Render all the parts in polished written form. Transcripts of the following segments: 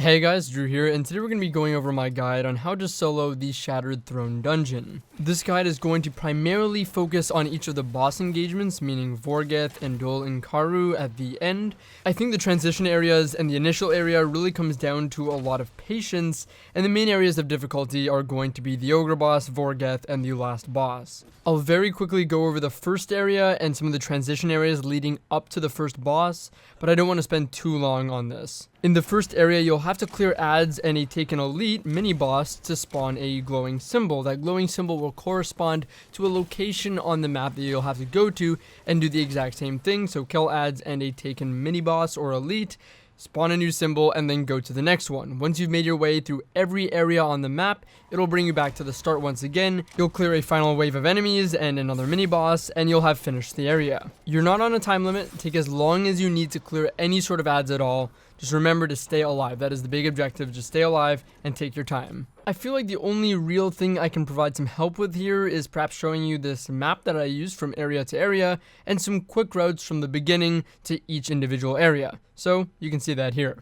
Hey guys, Drew here, and today we're going to be going over my guide on how to solo the Shattered Throne dungeon. This guide is going to primarily focus on each of the boss engagements, meaning Vorgeth and Dul Incaru at the end. I think the transition areas and the initial area really comes down to a lot of patience, and the main areas of difficulty are going to be the Ogre boss, Vorgeth, and the last boss. I'll very quickly go over the first area and some of the transition areas leading up to the first boss, but I don't want to spend too long on this. In the first area, you'll have to clear ads and a Taken Elite mini-boss to spawn a glowing symbol. That glowing symbol will correspond to a location on the map that you'll have to go to and do the exact same thing. So kill ads and a Taken mini-boss or Elite, spawn a new symbol, and then go to the next one. Once you've made your way through every area on the map, it'll bring you back to the start once again. You'll clear a final wave of enemies and another mini-boss, and you'll have finished the area. You're not on a time limit. Take as long as you need to clear any sort of ads at all. Just remember to stay alive. That is the big objective. Just stay alive and take your time. I feel like the only real thing I can provide some help with here is perhaps showing you this map that I used from area to area and some quick routes from the beginning to each individual area. So you can see that here.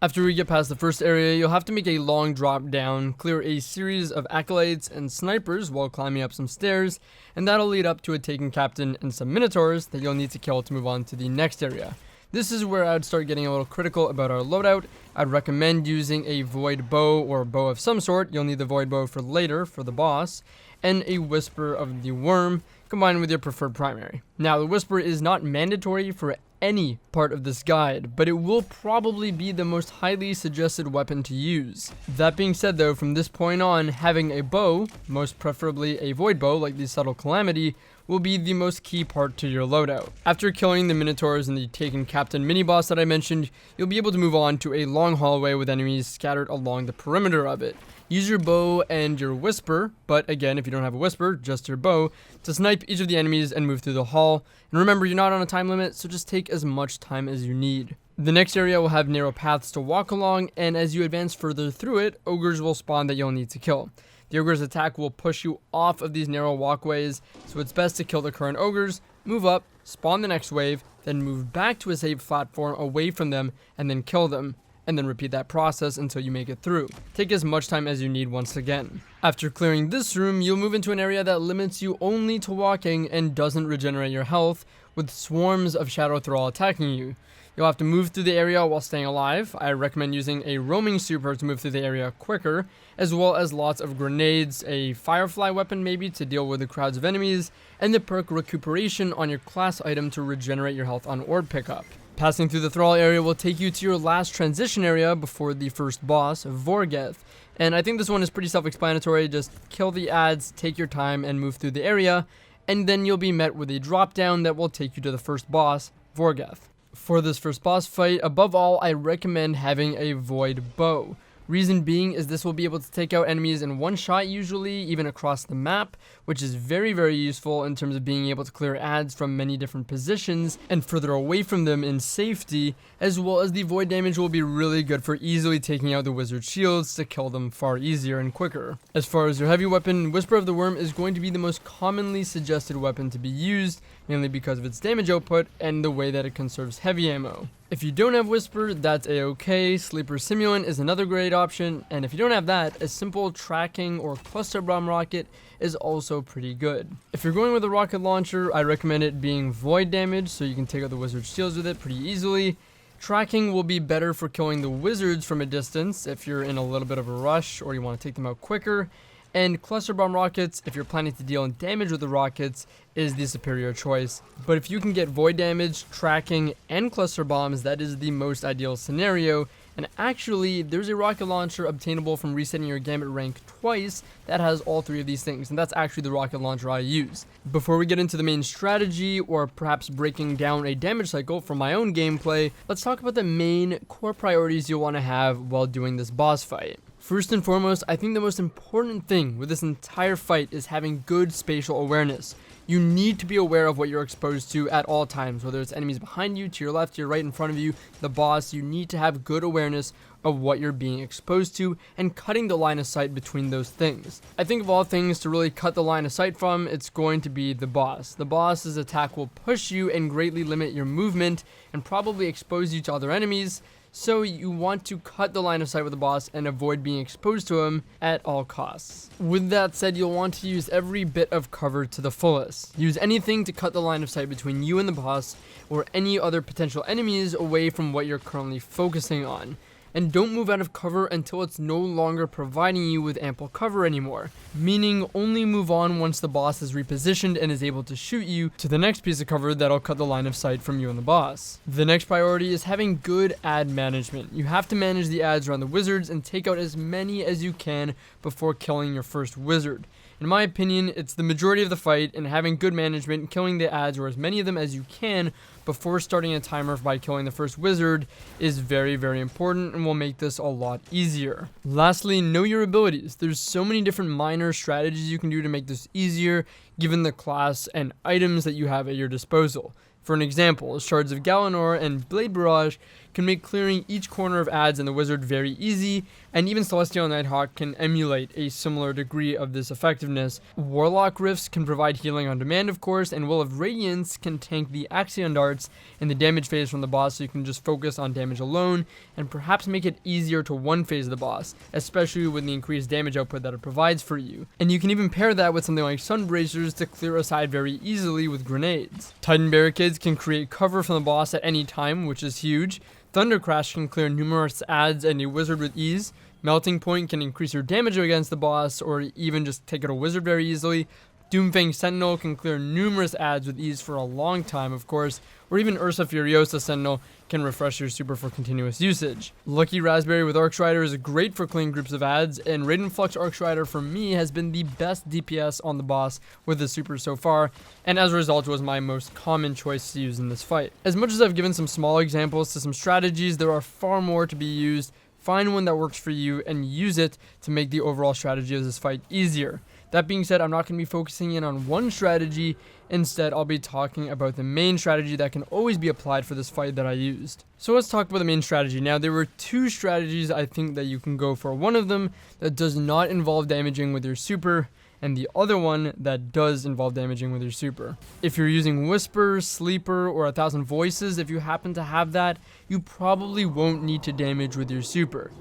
After we get past the first area, you'll have to make a long drop down, clear a series of acolytes and snipers while climbing up some stairs, and that'll lead up to a Taken Captain and some Minotaurs that you'll need to kill to move on to the next area. This is where I'd start getting a little critical about our loadout. I'd recommend using a Void Bow or bow of some sort. You'll need the Void Bow for later, for the boss, and a Whisper of the Worm, combined with your preferred primary. Now, the Whisper is not mandatory for any part of this guide, but it will probably be the most highly suggested weapon to use. That being said though, from this point on, having a bow, most preferably a void bow like the Subtle Calamity, will be the most key part to your loadout. After killing the Minotaurs and the Taken Captain mini-boss that I mentioned, you'll be able to move on to a long hallway with enemies scattered along the perimeter of it. Use your bow and your Whisper, but again, if you don't have a Whisper, just your bow, to snipe each of the enemies and move through the hall. And remember, you're not on a time limit, so just take as much time as you need. The next area will have narrow paths to walk along, and as you advance further through it, ogres will spawn that you'll need to kill. The ogre's attack will push you off of these narrow walkways, so it's best to kill the current ogres, move up, spawn the next wave, then move back to a safe platform away from them, and then kill them. And then repeat that process until you make it through. Take as much time as you need once again. After clearing this room, you'll move into an area that limits you only to walking and doesn't regenerate your health, with swarms of Shadow Thrall attacking you. You'll have to move through the area while staying alive. I recommend using a roaming super to move through the area quicker, as well as lots of grenades, a firefly weapon maybe to deal with the crowds of enemies, and the perk recuperation on your class item to regenerate your health on orb pickup. Passing through the Thrall area will take you to your last transition area before the first boss, Vorgeth. And I think this one is pretty self-explanatory. Just kill the ads, take your time, and move through the area, and then you'll be met with a drop down that will take you to the first boss, Vorgeth. For this first boss fight, above all, I recommend having a Void Bow. Reason being is this will be able to take out enemies in one shot usually, even across the map, which is very, very useful in terms of being able to clear ads from many different positions and further away from them in safety, as well as the void damage will be really good for easily taking out the wizard shields to kill them far easier and quicker. As far as your heavy weapon, Whisper of the Worm is going to be the most commonly suggested weapon to be used, mainly because of its damage output and the way that it conserves heavy ammo. If you don't have Whisper, that's a-okay. Sleeper Simulant is another great option, and if you don't have that, a simple tracking or cluster bomb rocket is also pretty good. If you're going with a rocket launcher, I recommend it being void damage, so you can take out the wizard shields with it pretty easily. Tracking will be better for killing the wizards from a distance if you're in a little bit of a rush or you want to take them out quicker. And cluster bomb rockets, if you're planning to deal damage with the rockets, is the superior choice. But if you can get void damage, tracking, and cluster bombs, that is the most ideal scenario. And actually, there's a rocket launcher obtainable from resetting your Gambit rank twice that has all three of these things, and that's actually the rocket launcher I use. Before we get into the main strategy, or perhaps breaking down a damage cycle from my own gameplay, let's talk about the main core priorities you'll want to have while doing this boss fight. First and foremost, I think the most important thing with this entire fight is having good spatial awareness. You need to be aware of what you're exposed to at all times, whether it's enemies behind you, to your left, to your right, in front of you, the boss. You need to have good awareness of what you're being exposed to and cutting the line of sight between those things. I think of all things to really cut the line of sight from, it's going to be the boss. The boss's attack will push you and greatly limit your movement and probably expose you to other enemies. So you want to cut the line of sight with the boss and avoid being exposed to him at all costs. With that said, you'll want to use every bit of cover to the fullest. Use anything to cut the line of sight between you and the boss or any other potential enemies away from what you're currently focusing on. And don't move out of cover until it's no longer providing you with ample cover anymore. Meaning only move on once the boss is repositioned and is able to shoot you to the next piece of cover that'll cut the line of sight from you and the boss. The next priority is having good ad management. You have to manage the ads around the wizards and take out as many as you can before killing your first wizard. In my opinion, it's the majority of the fight, and having good management, killing the ads or as many of them as you can before starting a timer by killing the first wizard is very, very important and will make this a lot easier. Lastly, know your abilities. There's so many different minor strategies you can do to make this easier given the class and items that you have at your disposal. For an example, Shards of Galanor and Blade Barrage can make clearing each corner of ads in the wizard very easy, and even Celestial Nighthawk can emulate a similar degree of this effectiveness. Warlock Rifts can provide healing on demand, of course, and Will of Radiance can tank the Axion darts in the damage phase from the boss, so you can just focus on damage alone, and perhaps make it easier to one phase the boss, especially with the increased damage output that it provides for you. And you can even pair that with something like Sun Bracers to clear a side very easily with grenades. Titan Barricades can create cover from the boss at any time, which is huge. Thunder Crash can clear numerous ads and a wizard with ease. Melting Point can increase your damage against the boss or even just take out a wizard very easily. Doomfang Sentinel can clear numerous ads with ease for a long time, of course, or even Ursa Furiosa Sentinel can refresh your super for continuous usage. Lucky Raspberry with Arcstrider is great for clearing groups of ads, and Raiden Flux Arcstrider for me has been the best DPS on the boss with the super so far, and as a result was my most common choice to use in this fight. As much as I've given some small examples to some strategies, there are far more to be used. Find one that works for you and use it to make the overall strategy of this fight easier. That being said, I'm not going to be focusing in on one strategy. Instead, I'll be talking about the main strategy that can always be applied for this fight that I used. So let's talk about the main strategy. Now, there were two strategies I think that you can go for. One of them that does not involve damaging with your super, and the other one that does involve damaging with your super. If you're using Whisper, Sleeper, or 1,000 Voices, if you happen to have that, you probably won't need to damage with your super.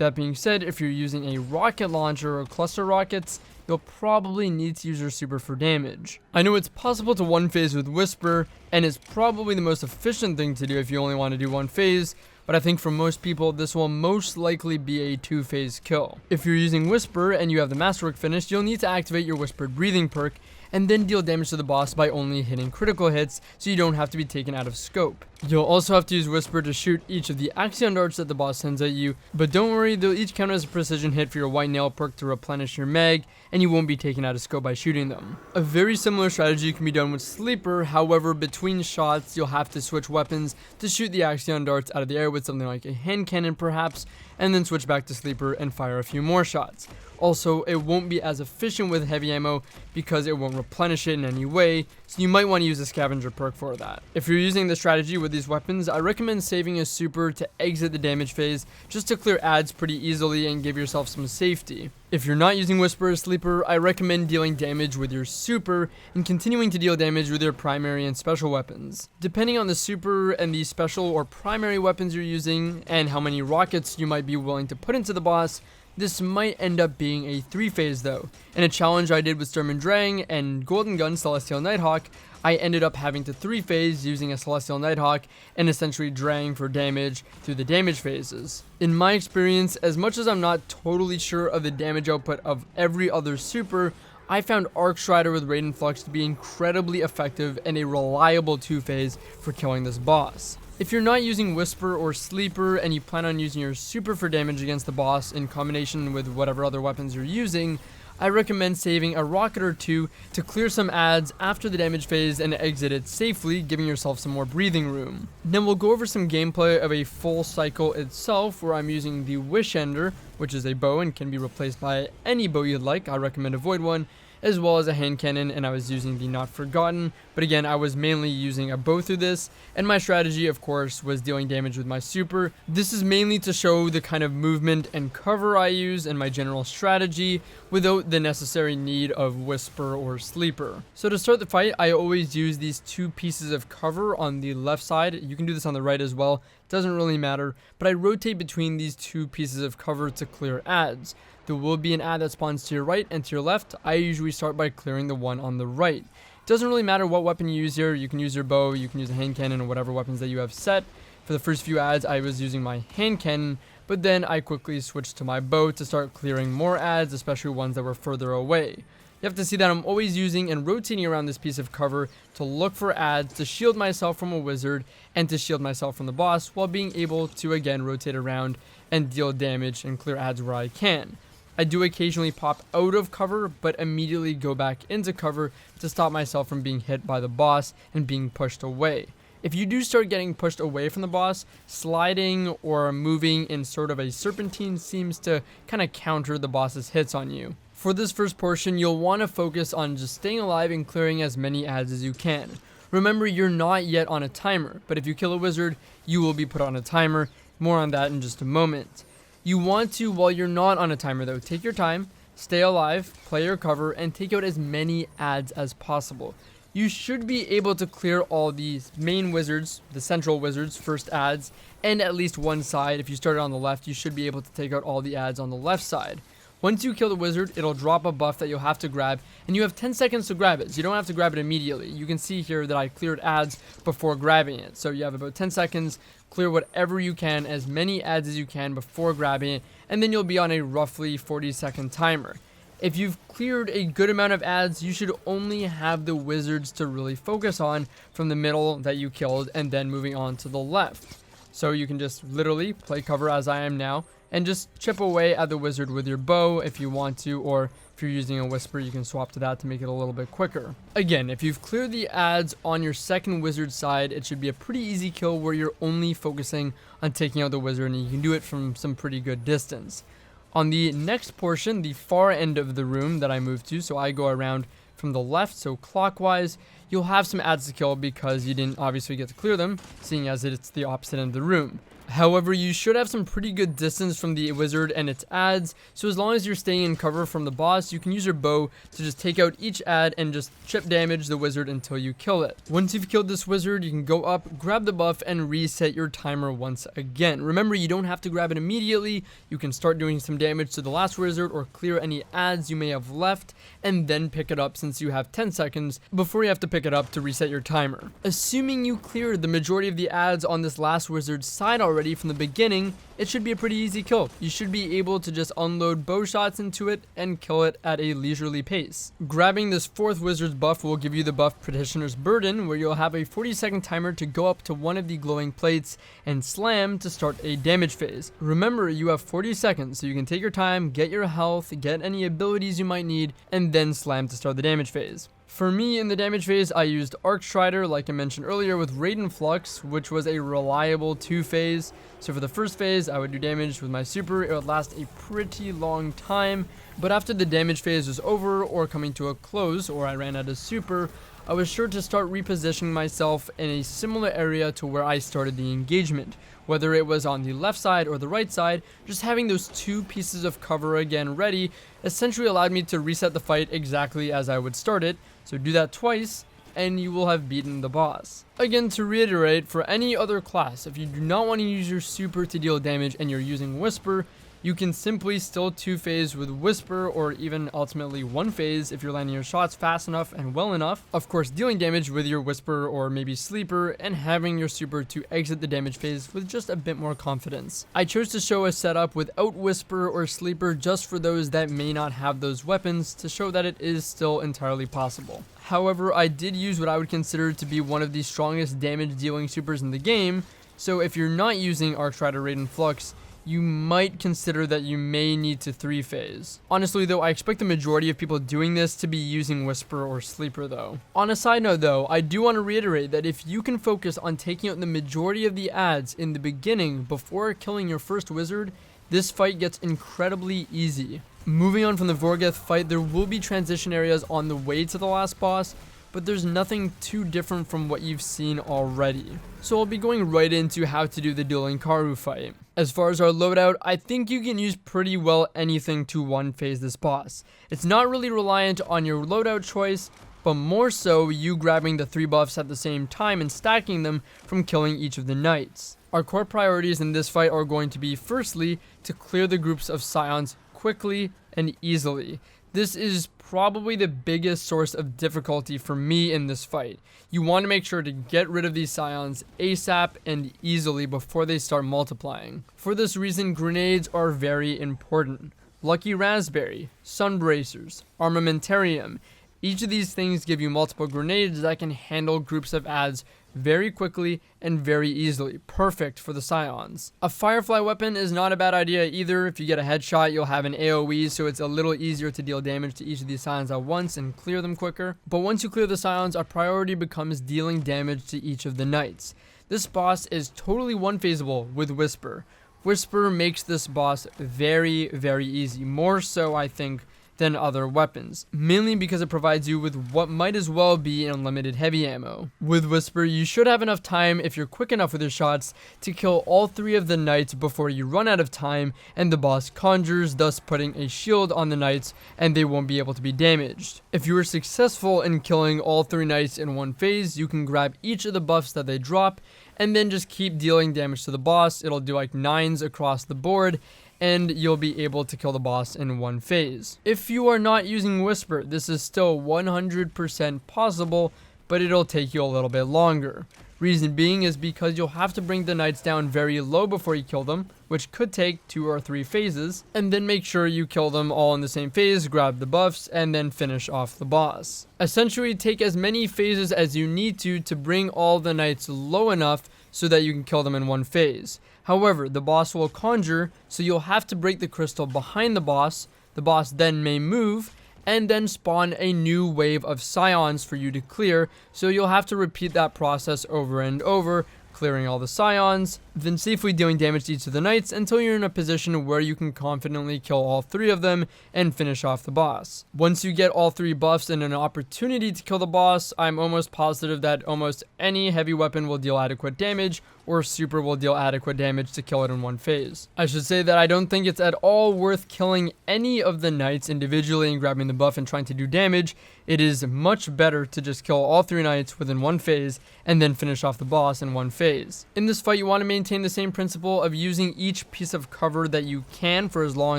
That being said, if you're using a rocket launcher or cluster rockets, you'll probably need to use your super for damage. I know it's possible to one phase with Whisper, and it's probably the most efficient thing to do if you only want to do one phase, but I think for most people, this will most likely be a 2-phase kill. If you're using Whisper and you have the Masterwork finished, you'll need to activate your Whispered Breathing perk, and then deal damage to the boss by only hitting critical hits, so you don't have to be taken out of scope. You'll also have to use Whisper to shoot each of the Axion darts that the boss sends at you, but don't worry, they'll each count as a precision hit for your White Nail perk to replenish your mag, and you won't be taken out of scope by shooting them. A very similar strategy can be done with Sleeper, however, between shots, you'll have to switch weapons to shoot the Axion darts out of the air with something like a hand cannon perhaps, and then switch back to Sleeper and fire a few more shots. Also, it won't be as efficient with heavy ammo because it won't replenish it in any way, so you might want to use a scavenger perk for that. If you're using the strategy with these weapons, I recommend saving a super to exit the damage phase just to clear adds pretty easily and give yourself some safety. If you're not using Whisper or Sleeper, I recommend dealing damage with your super and continuing to deal damage with your primary and special weapons. Depending on the super and the special or primary weapons you're using and how many rockets you might be willing to put into the boss, this might end up being a 3-phase though. In a challenge I did with Sturm and Drang and Golden Gun Celestial Nighthawk, I ended up having to 3-phase using a Celestial Nighthawk and essentially Drang for damage through the damage phases. In my experience, as much as I'm not totally sure of the damage output of every other super, I found Arc Strider with Raiden Flux to be incredibly effective and a reliable 2-phase for killing this boss. If you're not using Whisper or Sleeper and you plan on using your super for damage against the boss in combination with whatever other weapons you're using, I recommend saving a rocket or two to clear some adds after the damage phase and exit it safely, giving yourself some more breathing room. Then we'll go over some gameplay of a full cycle itself where I'm using the Wish Ender, which is a bow and can be replaced by any bow you'd like. I recommend avoid one, as well as a hand cannon, and I was using the Not Forgotten, but again, I was mainly using a bow through this, and my strategy, of course, was dealing damage with my super. This is mainly to show the kind of movement and cover I use and my general strategy, without the necessary need of Whisper or Sleeper. So to start the fight, I always use these 2 pieces of cover on the left side. You can do this on the right as well, doesn't really matter, but I rotate between these 2 pieces of cover to clear adds. There will be an ad that spawns to your right and to your left. I usually start by clearing the one on the right. It doesn't really matter what weapon you use here. You can use your bow, you can use a hand cannon, or whatever weapons that you have set. For the first few ads, I was using my hand cannon, but then I quickly switched to my bow to start clearing more ads, especially ones that were further away. You have to see that I'm always using and rotating around this piece of cover to look for ads, to shield myself from a wizard, and to shield myself from the boss, while being able to again rotate around and deal damage and clear ads where I can. I do occasionally pop out of cover, but immediately go back into cover to stop myself from being hit by the boss and being pushed away. If you do start getting pushed away from the boss, sliding or moving in sort of a serpentine seems to kind of counter the boss's hits on you. For this first portion, you'll want to focus on just staying alive and clearing as many ads as you can. Remember, you're not yet on a timer, but if you kill a wizard, you will be put on a timer. More on that in just a moment. You want to, while you're not on a timer though, take your time, stay alive, play your cover, and take out as many ads as possible. You should be able to clear all these main wizards, the central wizards, first ads, and at least one side. If you started on the left, you should be able to take out all the ads on the left side. Once you kill the wizard, it'll drop a buff that you'll have to grab, and you have 10 seconds to grab it, so you don't have to grab it immediately. You can see here that I cleared ads before grabbing it, so you have about 10 seconds, clear whatever you can, as many ads as you can before grabbing it, and then you'll be on a roughly 40-second timer. If you've cleared a good amount of ads, you should only have the wizards to really focus on from the middle that you killed, and then moving on to the left. So you can just literally play cover as I am now, and just chip away at the wizard with your bow if you want to, or if you're using a whisper, you can swap to that to make it a little bit quicker. Again, if you've cleared the ads on your second wizard side, it should be a pretty easy kill where you're only focusing on taking out the wizard, and you can do it from some pretty good distance. On the next portion, the far end of the room that I moved to, so I go around from the left, so clockwise, you'll have some ads to kill because you didn't obviously get to clear them, seeing as it's the opposite end of the room. However, you should have some pretty good distance from the wizard and its adds, so as long as you're staying in cover from the boss, you can use your bow to just take out each add and just chip damage the wizard until you kill it. Once you've killed this wizard, you can go up, grab the buff, and reset your timer once again. Remember, you don't have to grab it immediately. You can start doing some damage to the last wizard or clear any adds you may have left, and then pick it up since you have 10 seconds before you have to pick it up to reset your timer. Assuming you cleared the majority of the adds on this last wizard's side already from the beginning, it should be a pretty easy kill. You should be able to just unload bow shots into it and kill it at a leisurely pace. Grabbing this fourth wizard's buff will give you the buff Petitioner's Burden, where you'll have a 40-second timer to go up to one of the glowing plates and slam to start a damage phase. Remember, you have 40 seconds, so you can take your time, get your health, get any abilities you might need, and then slam to start the damage phase. For me, in the damage phase, I used Arc Strider, like I mentioned earlier, with Raiden Flux, which was a reliable 2-phase. So for the first phase, I would do damage with my super. It would last a pretty long time, but after the damage phase was over or coming to a close, or I ran out of super, I was sure to start repositioning myself in a similar area to where I started the engagement. Whether it was on the left side or the right side, just having those two pieces of cover again ready essentially allowed me to reset the fight exactly as I would start it. So do that twice, and you will have beaten the boss. Again, to reiterate, for any other class, if you do not want to use your super to deal damage and you're using Whisper, you can simply still 2-phase with Whisper, or even ultimately 1-phase if you're landing your shots fast enough and well enough. Of course, dealing damage with your Whisper or maybe Sleeper, and having your super to exit the damage phase with just a bit more confidence. I chose to show a setup without Whisper or Sleeper just for those that may not have those weapons, to show that it is still entirely possible. However, I did use what I would consider to be one of the strongest damage dealing supers in the game, so if you're not using Arc Strider Raiden Flux, you might consider that you may need to 3-phase. Honestly though, I expect the majority of people doing this to be using Whisper or Sleeper though. On a side note though, I do want to reiterate that if you can focus on taking out the majority of the adds in the beginning before killing your first wizard, this fight gets incredibly easy. Moving on from the Vorgeth fight, there will be transition areas on the way to the last boss, but there's nothing too different from what you've seen already. So I'll be going right into how to do the Dul Incaru fight. As far as our loadout, I think you can use pretty well anything to 1-phase this boss. It's not really reliant on your loadout choice, but more so you grabbing the 3 buffs at the same time and stacking them from killing each of the knights. Our core priorities in this fight are going to be, firstly, to clear the groups of scions quickly and easily. This is probably the biggest source of difficulty for me in this fight. You want to make sure to get rid of these scions ASAP and easily before they start multiplying. For this reason, grenades are very important. Lucky Raspberry, Sunbracers, Armamentarium. Each of these things give you multiple grenades that can handle groups of adds very quickly and very easily. Perfect for the scions. A Firefly weapon is not a bad idea either. If you get a headshot, you'll have an AoE, so it's a little easier to deal damage to each of these scions at once and clear them quicker. But once you clear the scions, our priority becomes dealing damage to each of the knights. This boss is totally 1-phaseable with Whisper. Whisper makes this boss very, very easy. More so, I think, than other weapons, mainly because it provides you with what might as well be unlimited heavy ammo. With Whisper, you should have enough time, if you're quick enough with your shots, to kill all 3 of the knights before you run out of time and the boss conjures, thus putting a shield on the knights and they won't be able to be damaged. If you are successful in killing all 3 knights in 1 phase, you can grab each of the buffs that they drop and then just keep dealing damage to the boss. It'll do like 9s across the board, and you'll be able to kill the boss in 1 phase. If you are not using Whisper, this is still 100% possible, but it'll take you a little bit longer. Reason being is because you'll have to bring the knights down very low before you kill them, which could take 2 or 3 phases, and then make sure you kill them all in the same phase, grab the buffs, and then finish off the boss. Essentially, take as many phases as you need to bring all the knights low enough so that you can kill them in 1 phase. However, the boss will conjure, so you'll have to break the crystal behind the boss. The boss then may move, and then spawn a new wave of scions for you to clear, so you'll have to repeat that process over and over, clearing all the scions, then safely dealing damage to each of the knights until you're in a position where you can confidently kill all 3 of them and finish off the boss. Once you get all 3 buffs and an opportunity to kill the boss, I'm almost positive that almost any heavy weapon will deal adequate damage, or super will deal adequate damage to kill it in one phase. I should say that I don't think it's at all worth killing any of the knights individually and grabbing the buff and trying to do damage. It is much better to just kill all 3 knights within one phase and then finish off the boss in one phase. In this fight, you want to maintain the same principle of using each piece of cover that you can for as long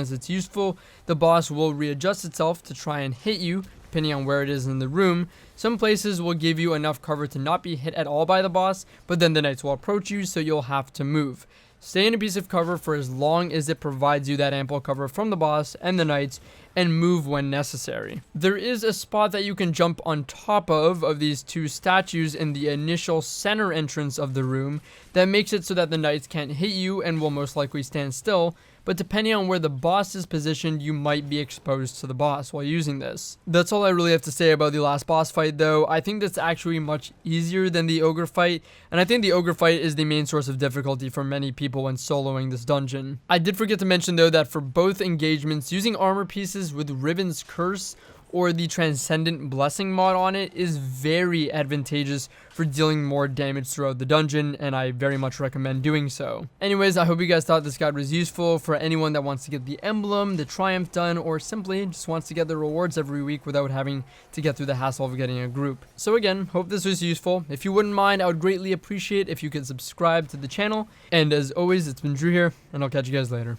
as it's useful. The boss will readjust itself to try and hit you, depending on where it is in the room. Some places will give you enough cover to not be hit at all by the boss, but then the knights will approach you, so you'll have to move. Stay in a piece of cover for as long as it provides you that ample cover from the boss and the knights, and move when necessary. There is a spot that you can jump on top of these 2 statues in the initial center entrance of the room that makes it so that the knights can't hit you and will most likely stand still, but depending on where the boss is positioned, you might be exposed to the boss while using this. That's all I really have to say about the last boss fight though. I think that's actually much easier than the ogre fight, and I think the ogre fight is the main source of difficulty for many people when soloing this dungeon. I did forget to mention though that for both engagements, using armor pieces with Riven's Curse or the Transcendent Blessing mod on it is very advantageous for dealing more damage throughout the dungeon, and I very much recommend doing so. Anyways, I hope you guys thought this guide was useful for anyone that wants to get the emblem, the triumph done, or simply just wants to get the rewards every week without having to get through the hassle of getting a group. So again, hope this was useful. If you wouldn't mind, I would greatly appreciate if you could subscribe to the channel. And as always, it's been Drew here, and I'll catch you guys later.